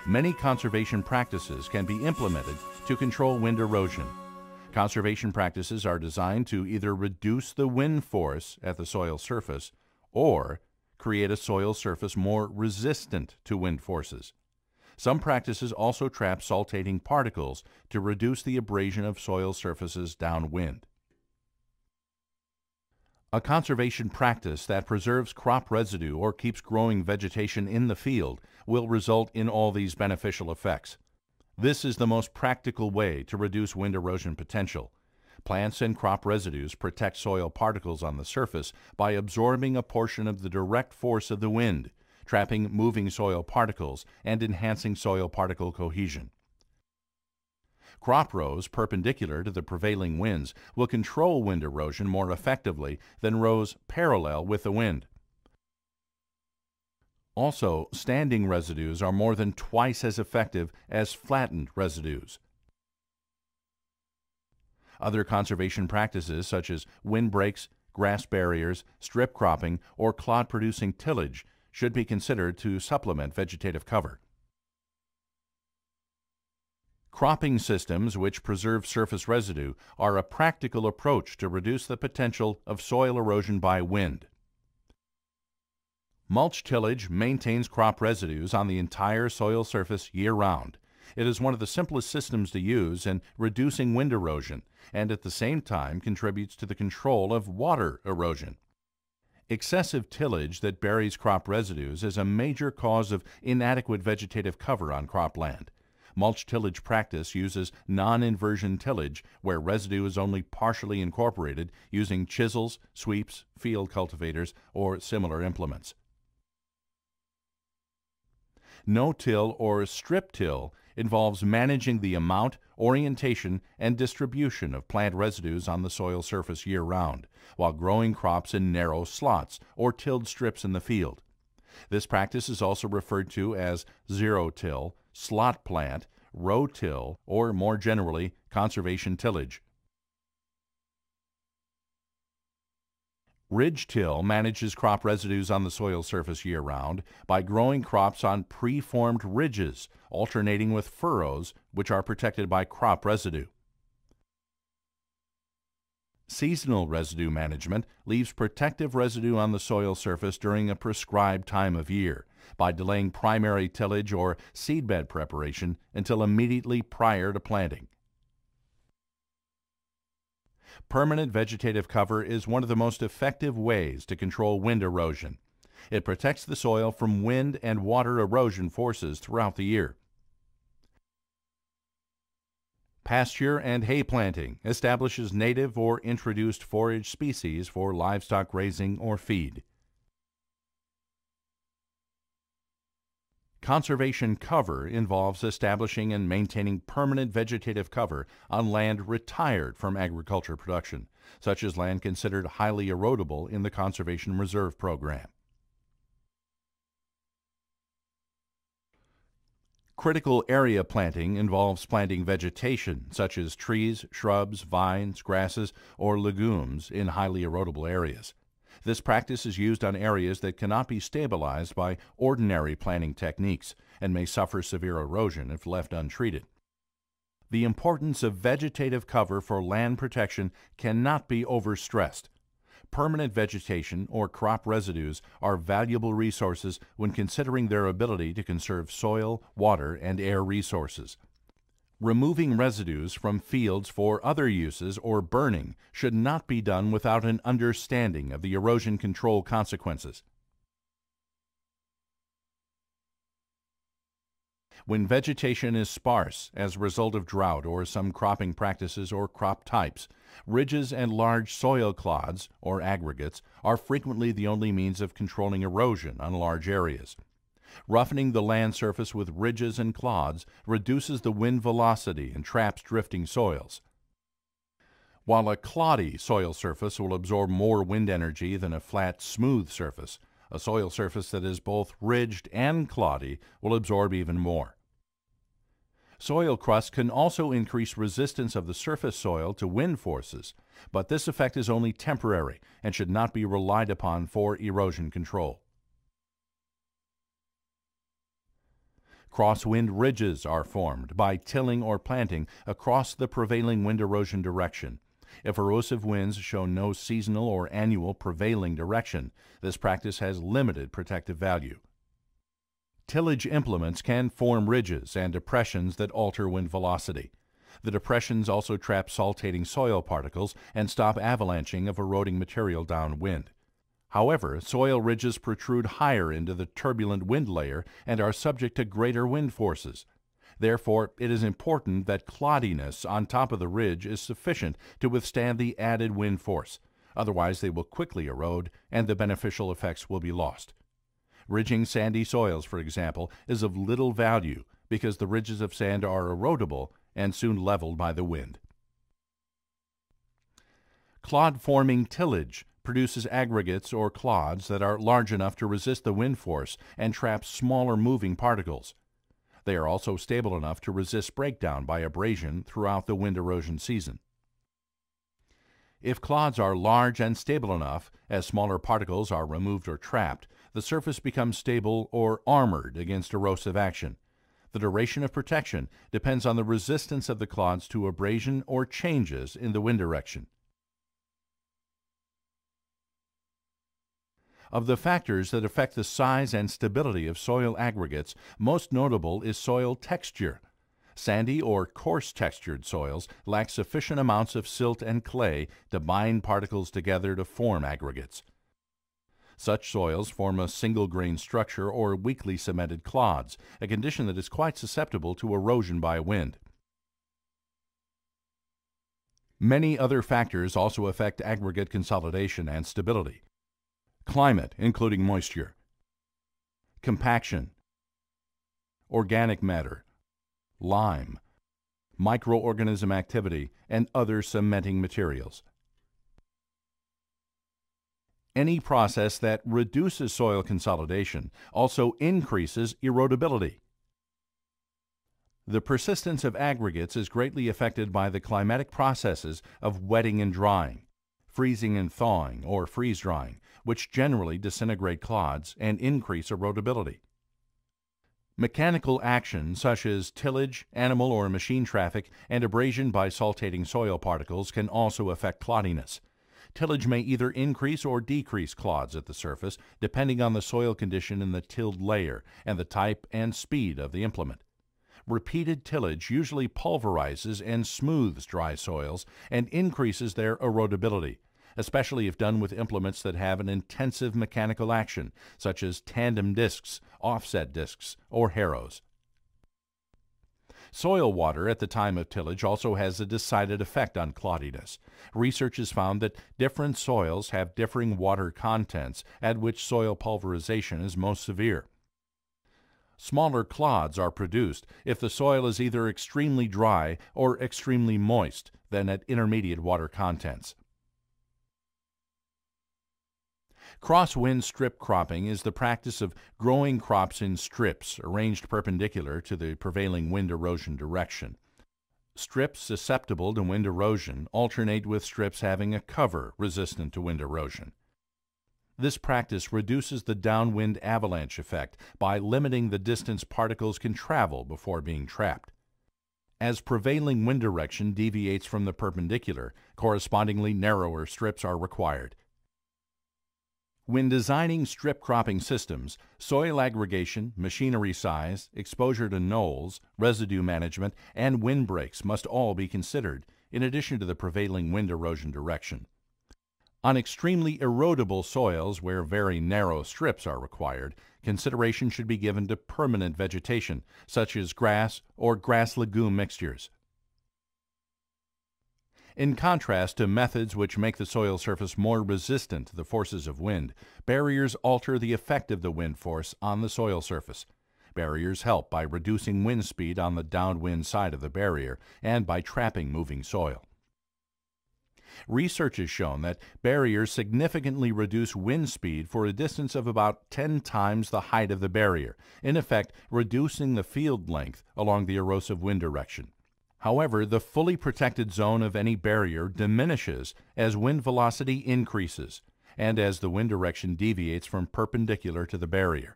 Many conservation practices can be implemented to control wind erosion. Conservation practices are designed to either reduce the wind force at the soil surface or create a soil surface more resistant to wind forces. Some practices also trap saltating particles to reduce the abrasion of soil surfaces downwind. A conservation practice that preserves crop residue or keeps growing vegetation in the field will result in all these beneficial effects. This is the most practical way to reduce wind erosion potential. Plants and crop residues protect soil particles on the surface by absorbing a portion of the direct force of the wind, trapping moving soil particles and enhancing soil particle cohesion. Crop rows perpendicular to the prevailing winds will control wind erosion more effectively than rows parallel with the wind. Also, standing residues are more than twice as effective as flattened residues. Other conservation practices such as windbreaks, grass barriers, strip cropping, or clod-producing tillage should be considered to supplement vegetative cover. Cropping systems which preserve surface residue are a practical approach to reduce the potential of soil erosion by wind. Mulch tillage maintains crop residues on the entire soil surface year-round. It is one of the simplest systems to use in reducing wind erosion and at the same time contributes to the control of water erosion. Excessive tillage that buries crop residues is a major cause of inadequate vegetative cover on cropland. Mulch tillage practice uses non-inversion tillage where residue is only partially incorporated using chisels, sweeps, field cultivators, or similar implements. No-till or strip-till involves managing the amount, orientation, and distribution of plant residues on the soil surface year-round, while growing crops in narrow slots or tilled strips in the field. This practice is also referred to as zero-till, slot plant, row-till, or more generally, conservation tillage. Ridge-till manages crop residues on the soil surface year-round by growing crops on pre-formed ridges, alternating with furrows, which are protected by crop residue. Seasonal residue management leaves protective residue on the soil surface during a prescribed time of year by delaying primary tillage or seedbed preparation until immediately prior to planting. Permanent vegetative cover is one of the most effective ways to control wind erosion. It protects the soil from wind and water erosion forces throughout the year. Pasture and hay planting establishes native or introduced forage species for livestock grazing or feed. Conservation cover involves establishing and maintaining permanent vegetative cover on land retired from agriculture production, such as land considered highly erodible in the Conservation Reserve Program. Critical area planting involves planting vegetation such as trees, shrubs, vines, grasses, or legumes in highly erodible areas. This practice is used on areas that cannot be stabilized by ordinary planting techniques and may suffer severe erosion if left untreated. The importance of vegetative cover for land protection cannot be overstressed. Permanent vegetation or crop residues are valuable resources when considering their ability to conserve soil, water, and air resources. Removing residues from fields for other uses or burning should not be done without an understanding of the erosion control consequences. When vegetation is sparse as a result of drought or some cropping practices or crop types, ridges and large soil clods, or aggregates, are frequently the only means of controlling erosion on large areas. Roughening the land surface with ridges and clods reduces the wind velocity and traps drifting soils. While a cloddy soil surface will absorb more wind energy than a flat, smooth surface, a soil surface that is both ridged and cloddy will absorb even more. Soil crust can also increase resistance of the surface soil to wind forces, but this effect is only temporary and should not be relied upon for erosion control. Crosswind ridges are formed by tilling or planting across the prevailing wind erosion direction. If erosive winds show no seasonal or annual prevailing direction, this practice has limited protective value. Tillage implements can form ridges and depressions that alter wind velocity. The depressions also trap saltating soil particles and stop avalanching of eroding material downwind. However, soil ridges protrude higher into the turbulent wind layer and are subject to greater wind forces. Therefore, it is important that cloddiness on top of the ridge is sufficient to withstand the added wind force. Otherwise, they will quickly erode and the beneficial effects will be lost. Ridging sandy soils, for example, is of little value because the ridges of sand are erodible and soon leveled by the wind. Clod-forming tillage produces aggregates or clods that are large enough to resist the wind force and trap smaller moving particles. They are also stable enough to resist breakdown by abrasion throughout the wind erosion season. If clods are large and stable enough, as smaller particles are removed or trapped, the surface becomes stable or armored against erosive action. The duration of protection depends on the resistance of the clods to abrasion or changes in the wind direction. Of the factors that affect the size and stability of soil aggregates, most notable is soil texture. Sandy or coarse-textured soils lack sufficient amounts of silt and clay to bind particles together to form aggregates. Such soils form a single-grain structure or weakly cemented clods, a condition that is quite susceptible to erosion by wind. Many other factors also affect aggregate consolidation and stability. Climate, including moisture, compaction, organic matter, lime, microorganism activity, and other cementing materials. Any process that reduces soil consolidation also increases erodibility. The persistence of aggregates is greatly affected by the climatic processes of wetting and drying, freezing and thawing, or freeze-drying, which generally disintegrate clods and increase erodibility. Mechanical action such as tillage, animal or machine traffic, and abrasion by saltating soil particles can also affect cloddiness. Tillage may either increase or decrease clods at the surface, depending on the soil condition in the tilled layer and the type and speed of the implement. Repeated tillage usually pulverizes and smooths dry soils and increases their erodibility, especially if done with implements that have an intensive mechanical action, such as tandem discs, offset discs, or harrows. Soil water at the time of tillage also has a decided effect on cloddiness. Research has found that different soils have differing water contents at which soil pulverization is most severe. Smaller clods are produced if the soil is either extremely dry or extremely moist than at intermediate water contents. Crosswind strip cropping is the practice of growing crops in strips arranged perpendicular to the prevailing wind erosion direction. Strips susceptible to wind erosion alternate with strips having a cover resistant to wind erosion. This practice reduces the downwind avalanche effect by limiting the distance particles can travel before being trapped. As prevailing wind direction deviates from the perpendicular, correspondingly narrower strips are required. When designing strip cropping systems, soil aggregation, machinery size, exposure to knolls, residue management, and windbreaks must all be considered, in addition to the prevailing wind erosion direction. On extremely erodible soils where very narrow strips are required, consideration should be given to permanent vegetation, such as grass or grass-legume mixtures. In contrast to methods which make the soil surface more resistant to the forces of wind, barriers alter the effect of the wind force on the soil surface. Barriers help by reducing wind speed on the downwind side of the barrier and by trapping moving soil. Research has shown that barriers significantly reduce wind speed for a distance of about 10 times the height of the barrier, in effect reducing the field length along the erosive wind direction. However, the fully protected zone of any barrier diminishes as wind velocity increases and as the wind direction deviates from perpendicular to the barrier.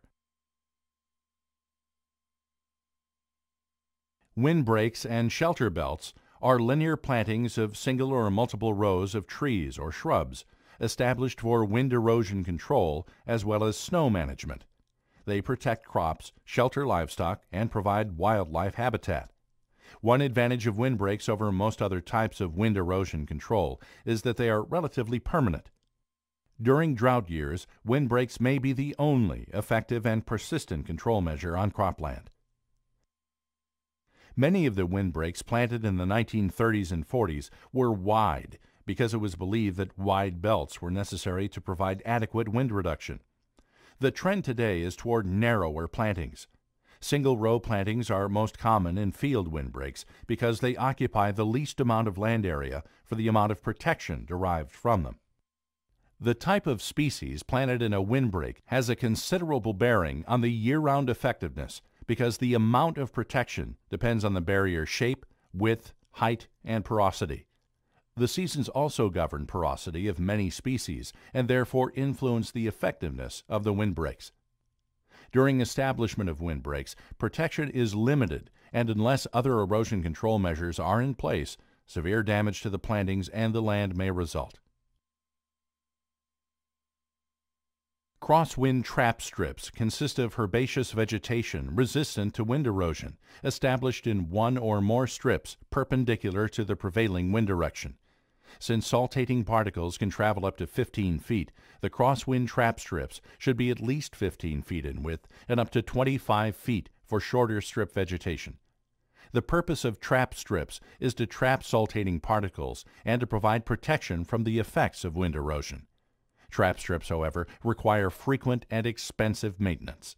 Windbreaks and shelter belts are linear plantings of single or multiple rows of trees or shrubs established for wind erosion control as well as snow management. They protect crops, shelter livestock, and provide wildlife habitat. One advantage of windbreaks over most other types of wind erosion control is that they are relatively permanent. During drought years, windbreaks may be the only effective and persistent control measure on cropland. Many of the windbreaks planted in the 1930s and 40s were wide because it was believed that wide belts were necessary to provide adequate wind reduction. The trend today is toward narrower plantings. Single-row plantings are most common in field windbreaks because they occupy the least amount of land area for the amount of protection derived from them. The type of species planted in a windbreak has a considerable bearing on the year-round effectiveness because the amount of protection depends on the barrier shape, width, height, and porosity. The seasons also govern porosity of many species and therefore influence the effectiveness of the windbreaks. During establishment of windbreaks, protection is limited, and unless other erosion control measures are in place, severe damage to the plantings and the land may result. Crosswind trap strips consist of herbaceous vegetation resistant to wind erosion, established in one or more strips perpendicular to the prevailing wind direction. Since saltating particles can travel up to 15 feet, the crosswind trap strips should be at least 15 feet in width and up to 25 feet for shorter strip vegetation. The purpose of trap strips is to trap saltating particles and to provide protection from the effects of wind erosion. Trap strips, however, require frequent and expensive maintenance.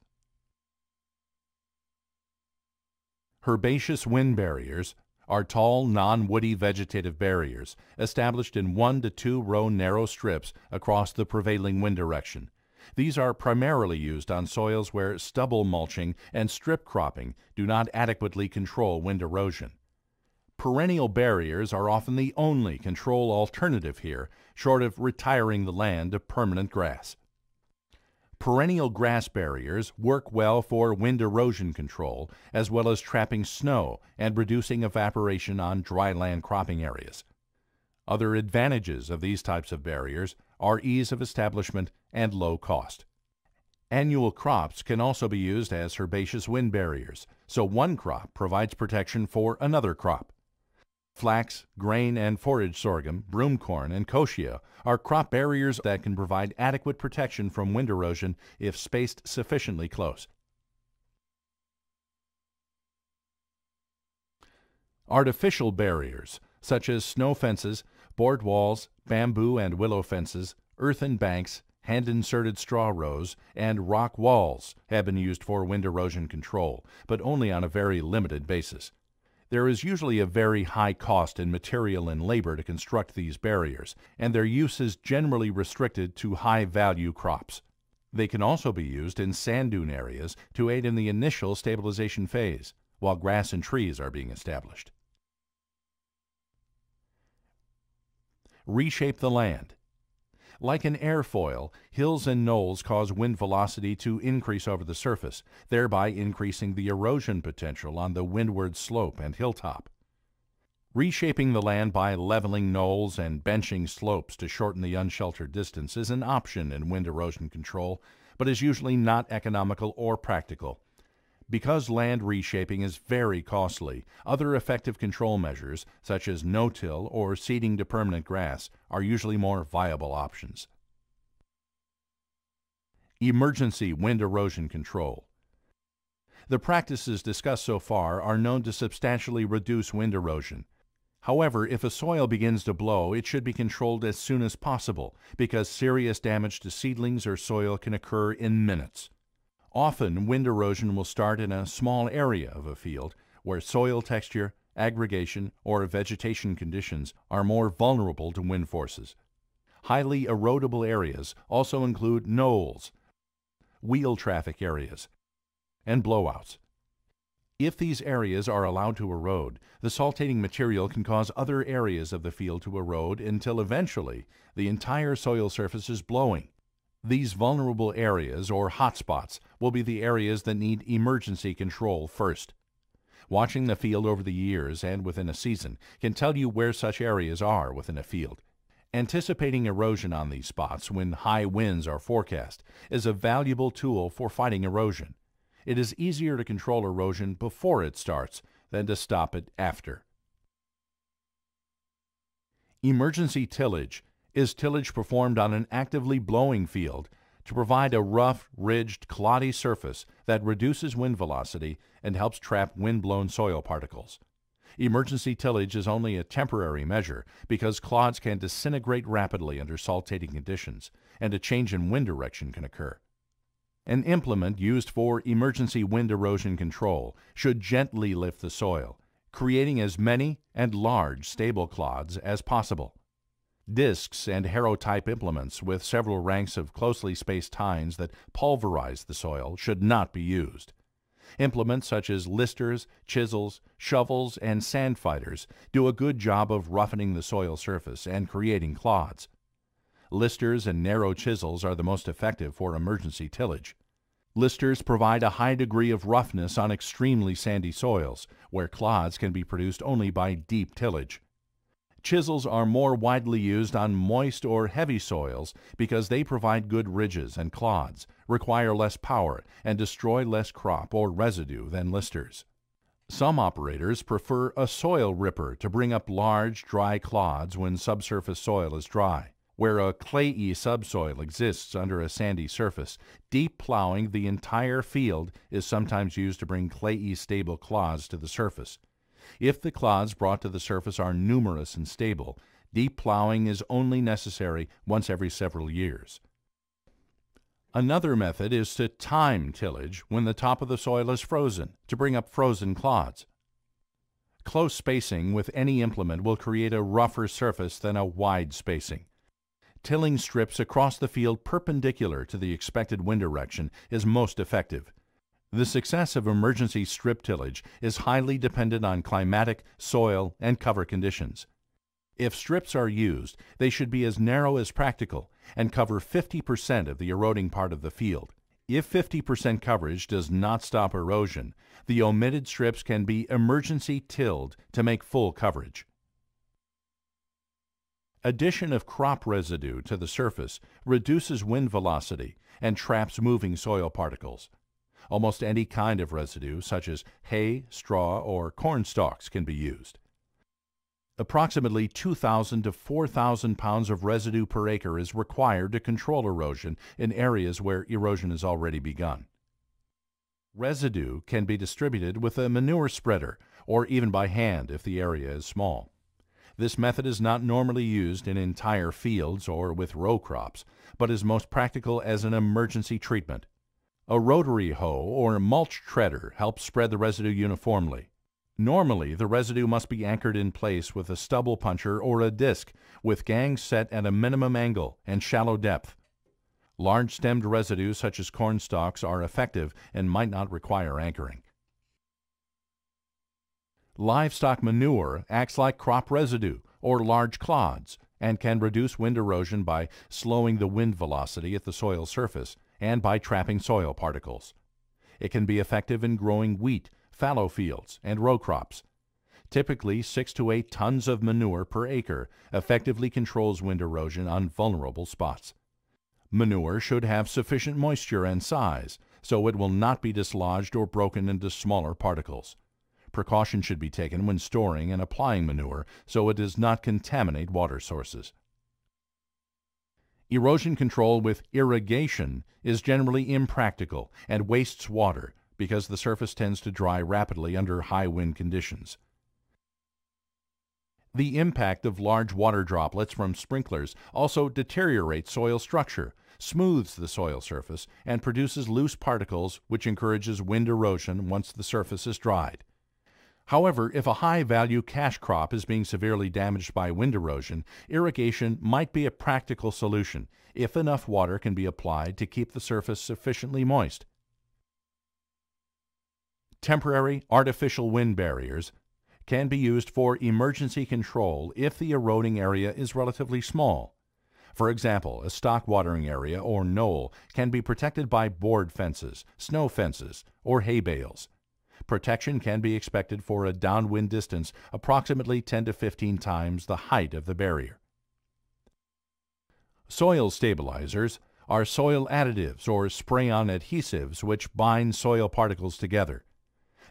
Herbaceous wind barriers are tall, non-woody vegetative barriers established in 1 to 2 row narrow strips across the prevailing wind direction. These are primarily used on soils where stubble mulching and strip cropping do not adequately control wind erosion. Perennial barriers are often the only control alternative here, short of retiring the land to permanent grass. Perennial grass barriers work well for wind erosion control, as well as trapping snow and reducing evaporation on dry land cropping areas. Other advantages of these types of barriers are ease of establishment and low cost. Annual crops can also be used as herbaceous wind barriers, so one crop provides protection for another crop. Flax, grain and forage sorghum, broomcorn, and kochia are crop barriers that can provide adequate protection from wind erosion if spaced sufficiently close. Artificial barriers, such as snow fences, board walls, bamboo and willow fences, earthen banks, hand-inserted straw rows, and rock walls, have been used for wind erosion control, but only on a very limited basis. There is usually a very high cost in material and labor to construct these barriers, and their use is generally restricted to high-value crops. They can also be used in sand dune areas to aid in the initial stabilization phase, while grass and trees are being established. Reshape the land. Like an airfoil, hills and knolls cause wind velocity to increase over the surface, thereby increasing the erosion potential on the windward slope and hilltop. Reshaping the land by leveling knolls and benching slopes to shorten the unsheltered distance is an option in wind erosion control, but is usually not economical or practical. Because land reshaping is very costly, other effective control measures, such as no-till or seeding to permanent grass, are usually more viable options. Emergency wind erosion control. The practices discussed so far are known to substantially reduce wind erosion. However, if a soil begins to blow, it should be controlled as soon as possible, because serious damage to seedlings or soil can occur in minutes. Often, wind erosion will start in a small area of a field where soil texture, aggregation, or vegetation conditions are more vulnerable to wind forces. Highly erodible areas also include knolls, wheel traffic areas, and blowouts. If these areas are allowed to erode, the saltating material can cause other areas of the field to erode until eventually the entire soil surface is blowing. These vulnerable areas, or hotspots, will be the areas that need emergency control first. Watching the field over the years and within a season can tell you where such areas are within a field. Anticipating erosion on these spots when high winds are forecast is a valuable tool for fighting erosion. It is easier to control erosion before it starts than to stop it after. Emergency tillage is tillage performed on an actively blowing field to provide a rough, ridged, cloddy surface that reduces wind velocity and helps trap wind-blown soil particles. Emergency tillage is only a temporary measure because clods can disintegrate rapidly under saltating conditions, and a change in wind direction can occur. An implement used for emergency wind erosion control should gently lift the soil, creating as many and large stable clods as possible. Discs and harrow-type implements with several ranks of closely spaced tines that pulverize the soil should not be used. Implements such as listers, chisels, shovels, and sand fighters do a good job of roughening the soil surface and creating clods. Listers and narrow chisels are the most effective for emergency tillage. Listers provide a high degree of roughness on extremely sandy soils, where clods can be produced only by deep tillage. Chisels are more widely used on moist or heavy soils because they provide good ridges and clods, require less power, and destroy less crop or residue than listers. Some operators prefer a soil ripper to bring up large, dry clods when subsurface soil is dry. Where a clayey subsoil exists under a sandy surface, deep plowing the entire field is sometimes used to bring clayey stable clods to the surface. If the clods brought to the surface are numerous and stable, deep plowing is only necessary once every several years. Another method is to time tillage when the top of the soil is frozen to bring up frozen clods. Close spacing with any implement will create a rougher surface than a wide spacing. Tilling strips across the field perpendicular to the expected wind direction is most effective. The success of emergency strip tillage is highly dependent on climatic, soil, and cover conditions. If strips are used, they should be as narrow as practical and cover 50% of the eroding part of the field. If 50% coverage does not stop erosion, the omitted strips can be emergency tilled to make full coverage. Addition of crop residue to the surface reduces wind velocity and traps moving soil particles. Almost any kind of residue, such as hay, straw, or corn stalks, can be used. Approximately 2,000 to 4,000 pounds of residue per acre is required to control erosion in areas where erosion has already begun. Residue can be distributed with a manure spreader or even by hand if the area is small. This method is not normally used in entire fields or with row crops, but is most practical as an emergency treatment. A rotary hoe or mulch treader helps spread the residue uniformly. Normally, the residue must be anchored in place with a stubble puncher or a disc, with gangs set at a minimum angle and shallow depth. Large-stemmed residues such as corn stalks are effective and might not require anchoring. Livestock manure acts like crop residue or large clods and can reduce wind erosion by slowing the wind velocity at the soil surface and by trapping soil particles. It can be effective in growing wheat, fallow fields, and row crops. Typically, 6 to 8 tons of manure per acre effectively controls wind erosion on vulnerable spots. Manure should have sufficient moisture and size, so it will not be dislodged or broken into smaller particles. Precaution should be taken when storing and applying manure so it does not contaminate water sources. Erosion control with irrigation is generally impractical and wastes water because the surface tends to dry rapidly under high wind conditions. The impact of large water droplets from sprinklers also deteriorates soil structure, smooths the soil surface, and produces loose particles, which encourages wind erosion once the surface is dried. However, if a high-value cash crop is being severely damaged by wind erosion, irrigation might be a practical solution if enough water can be applied to keep the surface sufficiently moist. Temporary artificial wind barriers can be used for emergency control if the eroding area is relatively small. For example, a stock watering area or knoll can be protected by board fences, snow fences, or hay bales. Protection can be expected for a downwind distance approximately 10 to 15 times the height of the barrier. Soil stabilizers are soil additives or spray-on adhesives which bind soil particles together.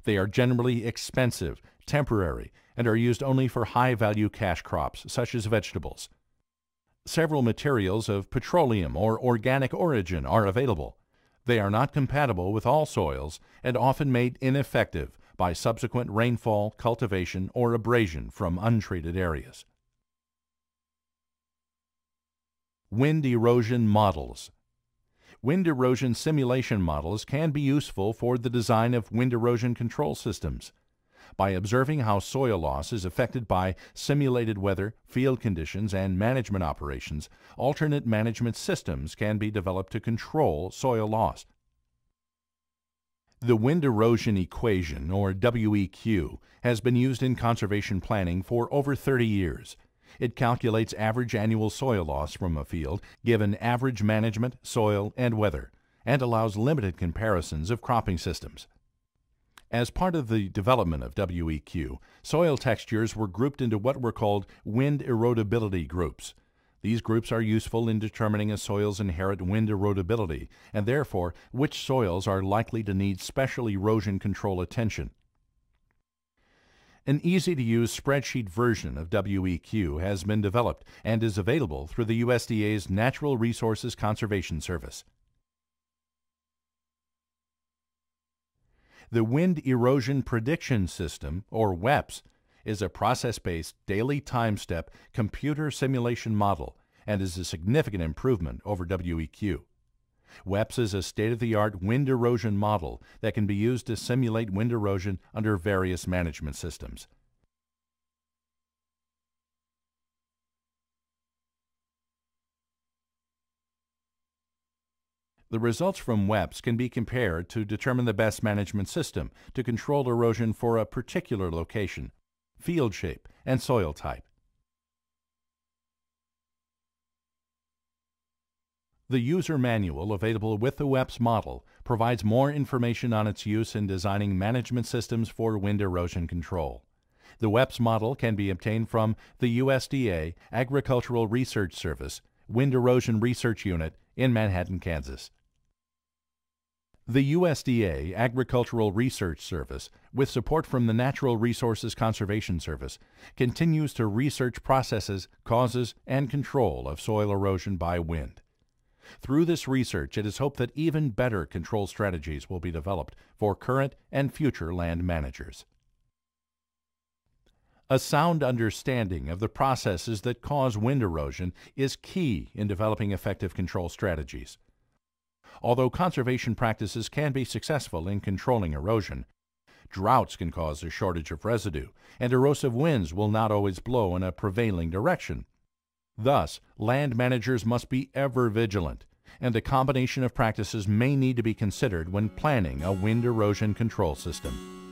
They are generally expensive, temporary, and are used only for high-value cash crops such as vegetables. Several materials of petroleum or organic origin are available. They are not compatible with all soils and often made ineffective by subsequent rainfall, cultivation, or abrasion from untreated areas. Wind erosion models. Wind erosion simulation models can be useful for the design of wind erosion control systems. By observing how soil loss is affected by simulated weather, field conditions, and management operations, alternate management systems can be developed to control soil loss. The wind erosion equation, or WEQ, has been used in conservation planning for over 30 years. It calculates average annual soil loss from a field given average management, soil, and weather, and allows limited comparisons of cropping systems. As part of the development of WEQ, soil textures were grouped into what were called wind erodibility groups. These groups are useful in determining a soil's inherent wind erodibility, and therefore which soils are likely to need special erosion control attention. An easy-to-use spreadsheet version of WEQ has been developed and is available through the USDA's Natural Resources Conservation Service. The Wind Erosion Prediction System, or WEPS, is a process-based, daily time-step computer simulation model and is a significant improvement over WEQ. WEPS is a state-of-the-art wind erosion model that can be used to simulate wind erosion under various management systems. The results from WEPS can be compared to determine the best management system to control erosion for a particular location, field shape, and soil type. The user manual available with the WEPS model provides more information on its use in designing management systems for wind erosion control. The WEPS model can be obtained from the USDA Agricultural Research Service, Wind Erosion Research Unit in Manhattan, Kansas. The USDA Agricultural Research Service, with support from the Natural Resources Conservation Service, continues to research processes, causes, and control of soil erosion by wind. Through this research, it is hoped that even better control strategies will be developed for current and future land managers. A sound understanding of the processes that cause wind erosion is key in developing effective control strategies. Although conservation practices can be successful in controlling erosion, droughts can cause a shortage of residue, and erosive winds will not always blow in a prevailing direction. Thus, land managers must be ever vigilant, and a combination of practices may need to be considered when planning a wind erosion control system.